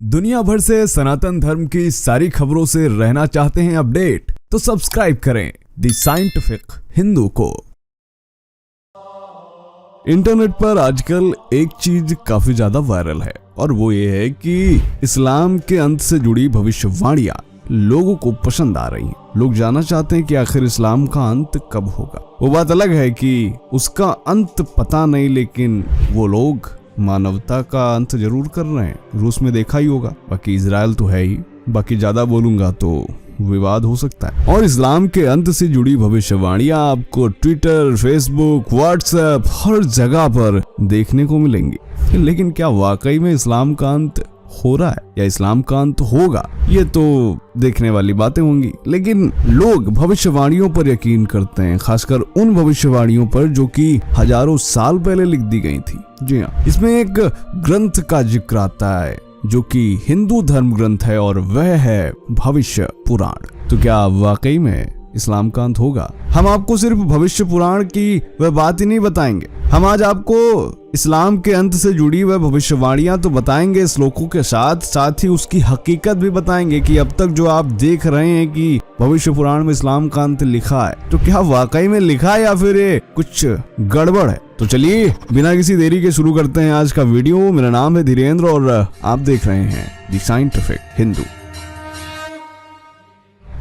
दुनिया भर से सनातन धर्म की सारी खबरों से रहना चाहते हैं अपडेट, तो सब्सक्राइब करें द साइंटिफिक हिंदू को। इंटरनेट पर आजकल एक चीज काफी ज्यादा वायरल है और वो ये है कि इस्लाम के अंत से जुड़ी भविष्यवाणियां लोगों को पसंद आ रही हैं। लोग जानना चाहते हैं कि आखिर इस्लाम का अंत कब होगा। वो बात अलग है कि उसका अंत पता नहीं, लेकिन वो लोग मानवता का अंत जरूर कर रहे हैं। रूस में देखा ही होगा, बाकी इजराइल तो है ही। बाकी ज्यादा बोलूंगा तो विवाद हो सकता है। और इस्लाम के अंत से जुड़ी भविष्यवाणियां आपको ट्विटर, फेसबुक, व्हाट्सएप हर जगह पर देखने को मिलेंगी। लेकिन क्या वाकई में इस्लाम का अंत हो रहा है या इस्लाम का अंत होगा, ये तो देखने वाली बातें होंगी। लेकिन लोग भविष्यवाणियों पर यकीन करते हैं, खासकर उन भविष्यवाणियों पर जो कि हजारों साल पहले लिख दी गई थी। जी हाँ, इसमें एक ग्रंथ का जिक्र आता है जो कि हिंदू धर्म ग्रंथ है और वह है भविष्य पुराण। तो क्या वाकई में इस्लाम का अंत होगा? हम आपको सिर्फ भविष्य पुराण की वह बात ही नहीं बताएंगे, हम आज आपको इस्लाम के अंत से जुड़ी वह भविष्यवाणियां तो बताएंगे श्लोकों के साथ साथ ही उसकी हकीकत भी बताएंगे कि अब तक जो आप देख रहे हैं कि भविष्य पुराण में इस्लाम का अंत लिखा है, तो क्या वाकई में लिखा है या फिर ये कुछ गड़बड़ है। तो चलिए बिना किसी देरी के शुरू करते हैं आज का वीडियो। मेरा नाम है धीरेन्द्र और आप देख रहे हैं द साइंटिफिक हिंदू।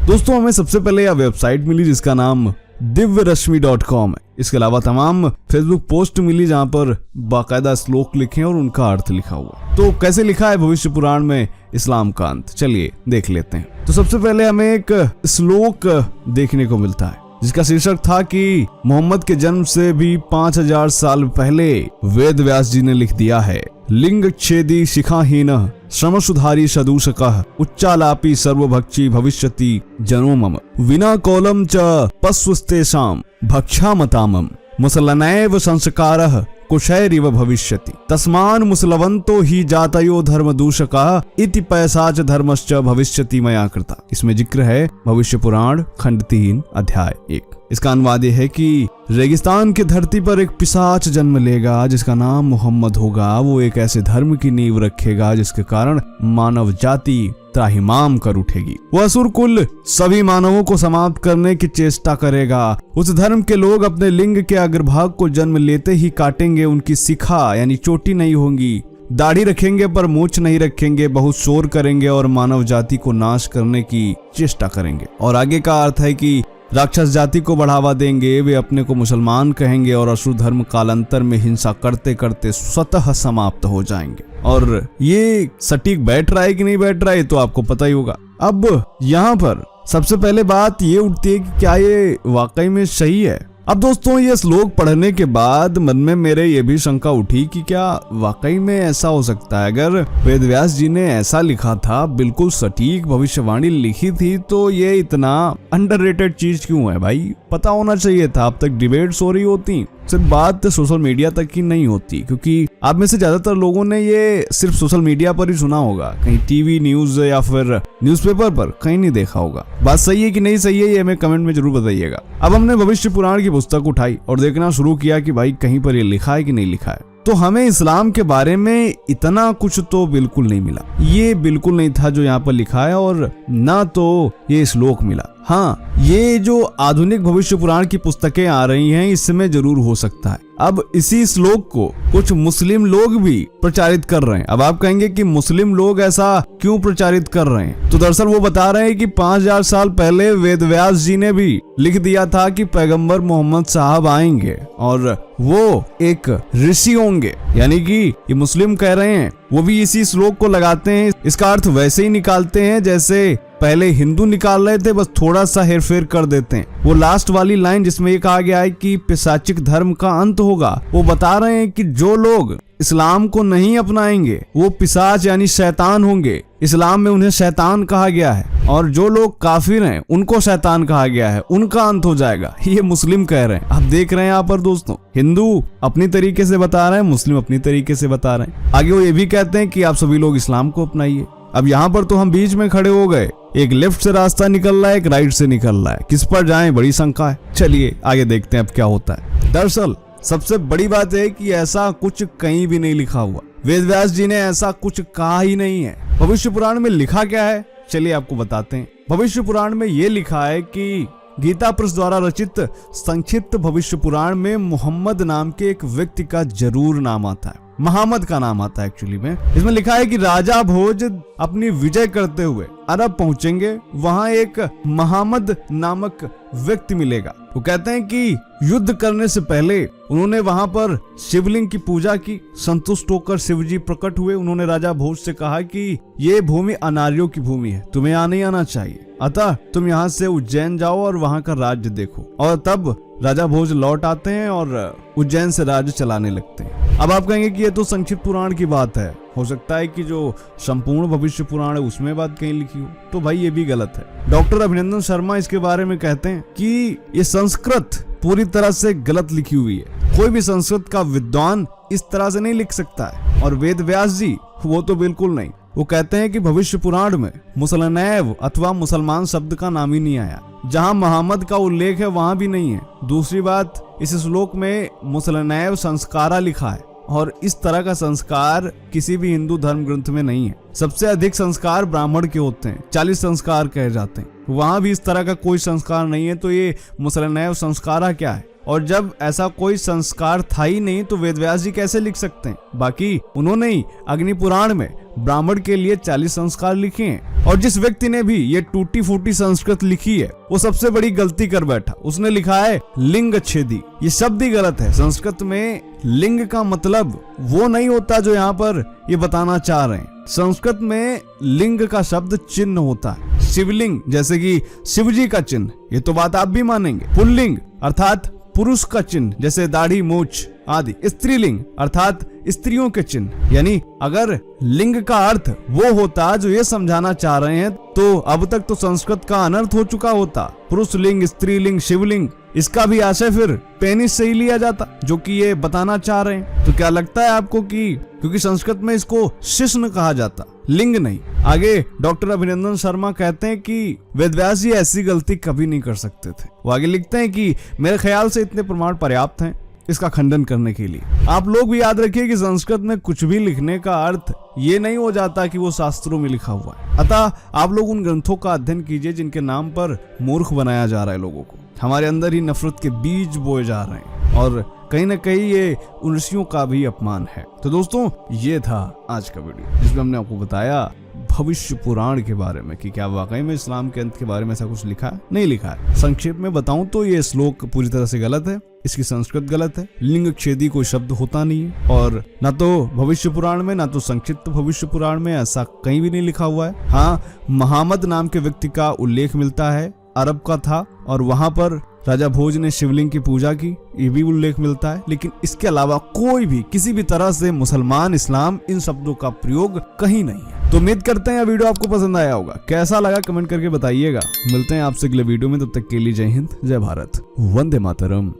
दोस्तों, हमें सबसे पहले यह वेबसाइट मिली जिसका नाम दिव्यरश्मि.com है। इसके अलावा तमाम फेसबुक पोस्ट मिली जहां पर बाकायदा श्लोक लिखे और उनका अर्थ लिखा हुआ। तो कैसे लिखा है भविष्य पुराण में इस्लाम का अंत, चलिए देख लेते हैं। तो सबसे पहले हमें एक श्लोक देखने को मिलता है जिसका शीर्षक था कि मोहम्मद के जन्म से भी 5000 साल पहले वेद व्यास जी ने लिख दिया है। लिंग छेदी शिखाहीन श्रम सुधारी सदूषकः उच्चालापी सर्वभक्षी भविष्यति जनो मम विना कौलम च पस्वस्तेषाम भक्षामतामम मुसलनैव संस्कारः कुशैरिव भविष्यति तस्मान् मुसलवन्तो ही जातयो धर्म दूषका इति पैसाच धर्मश्च भविष्यति मया कृता। इसमें जिक्र है भविष्य पुराण खंड 3 अध्याय 1। इसका अनुवाद यह है कि रेगिस्तान की धरती पर एक पिशाच जन्म लेगा जिसका नाम मोहम्मद होगा। वो एक ऐसे धर्म की नींव रखेगा जिसके कारण मानव जाति त्राहिमाम कर उठेगी। वह असुर कुल सभी मानवों को समाप्त करने की चेष्टा करेगा। उस धर्म के लोग अपने लिंग के अग्रभाग को जन्म लेते ही काटेंगे। उनकी शिखा यानी चोटी नहीं होंगी, दाढ़ी रखेंगे पर मूछ नहीं रखेंगे, बहुत शोर करेंगे और मानव जाति को नाश करने की चेष्टा करेंगे। और आगे का अर्थ है कि राक्षस जाति को बढ़ावा देंगे, वे अपने को मुसलमान कहेंगे और असुर धर्म कालांतर में हिंसा करते करते स्वतः समाप्त हो जाएंगे। और ये सटीक बैठ रहा है कि नहीं बैठ रहा है तो आपको पता ही होगा। अब यहाँ पर सबसे पहले बात ये उठती है कि क्या ये वाकई में सही है। अब दोस्तों, ये श्लोक पढ़ने के बाद मन में मेरे ये भी शंका उठी कि क्या वाकई में ऐसा हो सकता है। अगर वेद व्यास जी ने ऐसा लिखा था, बिल्कुल सटीक भविष्यवाणी लिखी थी, तो ये इतना अंडररेटेड चीज क्यों है भाई? पता होना चाहिए था। अब तक डिबेट्स हो रही होती, सिर्फ बात सोशल मीडिया तक ही नहीं होती, क्योंकि आप में से ज्यादातर लोगों ने ये सिर्फ सोशल मीडिया पर ही सुना होगा, कहीं टीवी न्यूज या फिर न्यूज़पेपर पर कहीं नहीं देखा होगा। बात सही है कि नहीं सही है ये हमें कमेंट में जरूर बताइएगा। अब हमने भविष्य पुराण की पुस्तक उठाई और देखना शुरू किया कि भाई कहीं पर ये लिखा है कि नहीं लिखा है। तो हमें इस्लाम के बारे में इतना कुछ तो बिल्कुल नहीं मिला। ये बिल्कुल नहीं था जो यहाँ पर लिखा है और ना तो ये श्लोक मिला। हाँ, ये जो आधुनिक भविष्य पुराण की पुस्तकें आ रही हैं इसमें जरूर हो सकता है। अब इसी श्लोक को कुछ मुस्लिम लोग भी प्रचारित कर रहे हैं। अब आप कहेंगे कि मुस्लिम लोग ऐसा क्यों प्रचारित कर रहे हैं? तो दरअसल वो बता रहे हैं कि 5000 साल पहले वेद व्यास जी ने भी लिख दिया था कि पैगंबर मोहम्मद साहब आएंगे और वो एक ऋषि होंगे। यानी कि ये मुस्लिम कह रहे हैं, वो भी इसी श्लोक को लगाते हैं। इसका अर्थ वैसे ही निकालते हैं जैसे पहले हिंदू निकाल रहे थे, बस थोड़ा सा हेरफेर कर देते हैं। वो लास्ट वाली लाइन जिसमें ये कहा गया है कि पिशाचिक धर्म का अंत होगा, वो बता रहे हैं कि जो लोग इस्लाम को नहीं अपनाएंगे वो पिशाच यानी शैतान होंगे। इस्लाम में उन्हें शैतान कहा गया है और जो लोग काफिर हैं उनको शैतान कहा गया है, उनका अंत हो जाएगा। ये मुस्लिम कह रहे हैं। आप देख रहे हैं यहाँ पर दोस्तों, हिंदू अपनी तरीके से बता रहे हैं, मुस्लिम अपनी तरीके से बता रहे हैं। आगे वो ये भी कहते हैं कि आप सभी लोग इस्लाम को अपनाइए। अब यहाँ पर तो हम बीच में खड़े हो गए, एक लेफ्ट से रास्ता निकल रहा है, एक राइट से निकल रहा है, किस पर जाएं बड़ी शंका है। चलिए आगे देखते हैं अब क्या होता है। दरअसल सबसे बड़ी बात है कि ऐसा कुछ कहीं भी नहीं लिखा हुआ। वेद व्यास जी ने ऐसा कुछ कहा ही नहीं है। भविष्य पुराण में लिखा क्या है, चलिए आपको बताते हैं। भविष्य पुराण में ये लिखा है कि गीता प्रेस द्वारा रचित संक्षिप्त भविष्य पुराण में मोहम्मद नाम के एक व्यक्ति का जरूर नाम आता है, महामद का नाम आता है एक्चुअली में। इसमें लिखा है कि राजा भोज अपनी विजय करते हुए अरब पहुंचेंगे, वहां एक महामद नामक व्यक्ति मिलेगा। वो कहते हैं कि युद्ध करने से पहले उन्होंने वहां पर शिवलिंग की पूजा की। संतुष्ट होकर शिवजी प्रकट हुए। उन्होंने राजा भोज से कहा कि ये भूमि अनार्यों की भूमि है, तुम्हें यहाँ नहीं आना चाहिए, अतः तुम यहाँ से उज्जैन जाओ और वहां का राज्य देखो। और तब राजा भोज लौट आते हैं और उज्जैन से राज्य चलाने लगते हैं। अब आप कहेंगे कि ये तो संक्षिप्त पुराण की बात है, हो सकता है कि जो संपूर्ण भविष्य पुराण है उसमें बात कहीं लिखी हो, तो भाई ये भी गलत है। डॉक्टर अभिनंदन शर्मा इसके बारे में कहते हैं कि ये संस्कृत पूरी तरह से गलत लिखी हुई है। कोई भी संस्कृत का विद्वान इस तरह से नहीं लिख सकता है, और वेद व्यास जी वो तो बिल्कुल नहीं। वो कहते हैं कि भविष्य पुराण में मुसलनैव अथवा मुसलमान शब्द का नाम ही नहीं आया। जहां मोहम्मद का उल्लेख है वहां भी नहीं है। दूसरी बात, इस श्लोक में मुसलनैव संस्कारा लिखा है, और इस तरह का संस्कार किसी भी हिंदू धर्म ग्रंथ में नहीं है। सबसे अधिक संस्कार ब्राह्मण के होते हैं, 40 संस्कार कहे जाते हैं, वहां भी इस तरह का कोई संस्कार नहीं है। तो ये मुसलनैव संस्कारा क्या है? और जब ऐसा कोई संस्कार था ही नहीं तो वेदव्यास जी कैसे लिख सकते हैं? बाकी उन्होंने ही अग्नि पुराण में ब्राह्मण के लिए 40 संस्कार लिखे हैं। और जिस व्यक्ति ने भी ये टूटी फूटी संस्कृत लिखी है वो सबसे बड़ी गलती कर बैठा। उसने लिखा है लिंग छेदी। ये शब्द ही गलत है। संस्कृत में लिंग का मतलब वो नहीं होता जो यहाँ पर ये बताना चाह रहे हैं। संस्कृत में लिंग का शब्द चिन्ह होता है। शिवलिंग जैसे कि शिवजी का चिन्ह, ये तो बात आप भी मानेंगे। पुल्लिंग अर्थात पुरुष का चिन्ह जैसे दाढ़ी मूछ आदि। स्त्रीलिंग अर्थात स्त्रियों के चिन्ह। यानी अगर लिंग का अर्थ वो होता जो ये समझाना चाह रहे हैं तो अब तक तो संस्कृत का अनर्थ हो चुका होता। पुरुष लिंग, स्त्रीलिंग, शिवलिंग, इसका भी आशय फिर पेनिस से ही लिया जाता जो कि ये बताना चाह रहे हैं। तो क्या लगता है आपको कि क्योंकि संस्कृत में इसको शिश्न कहा जाता, लिंग नहीं। आगे डॉक्टर अभिनंदन शर्मा कहते हैं कि वेदव्यास जी ऐसी गलती कभी नहीं कर सकते थे। वो आगे लिखते हैं कि मेरे ख्याल से इतने प्रमाण पर्याप्त हैं इसका खंडन करने के लिए। आप लोग भी याद रखिए कि संस्कृत में कुछ भी लिखने का अर्थ ये नहीं हो जाता कि वो शास्त्रों में लिखा हुआ है। अतः आप लोग उन ग्रंथों का अध्ययन कीजिए जिनके नाम पर मूर्ख बनाया जा रहा है लोगों को। हमारे अंदर ही नफरत के बीज बोए जा रहे हैं और कहीं ना कहीं ये उन ऋषियों का भी अपमान है। तो दोस्तों ये था आज का वीडियो जिसमें हमने आपको बताया भविष्य पुराण के बारे में कि क्या वाकई में इस्लाम के अंत के बारे में ऐसा कुछ लिखा है, नहीं लिखा है। संक्षेप में बताऊं तो ये श्लोक पूरी तरह से गलत है, इसकी संस्कृत गलत है। लिंग छेदी कोई शब्द होता नहीं है और ना तो भविष्य पुराण में ना तो संक्षिप्त भविष्य पुराण में ऐसा कहीं भी नहीं लिखा हुआ है। हाँ, मोहम्मद नाम के व्यक्ति का उल्लेख मिलता है, अरब का था और वहां पर राजा भोज ने शिवलिंग की पूजा की, ये भी उल्लेख मिलता है। लेकिन इसके अलावा कोई भी किसी भी तरह से मुसलमान, इस्लाम इन शब्दों का प्रयोग कहीं नहीं है। तो उम्मीद करते हैं वीडियो आपको पसंद आया होगा। कैसा लगा कमेंट करके बताइएगा। मिलते हैं आपसे अगले वीडियो में, तब तक के लिए जय हिंद, जय भारत, वंदे मातरम।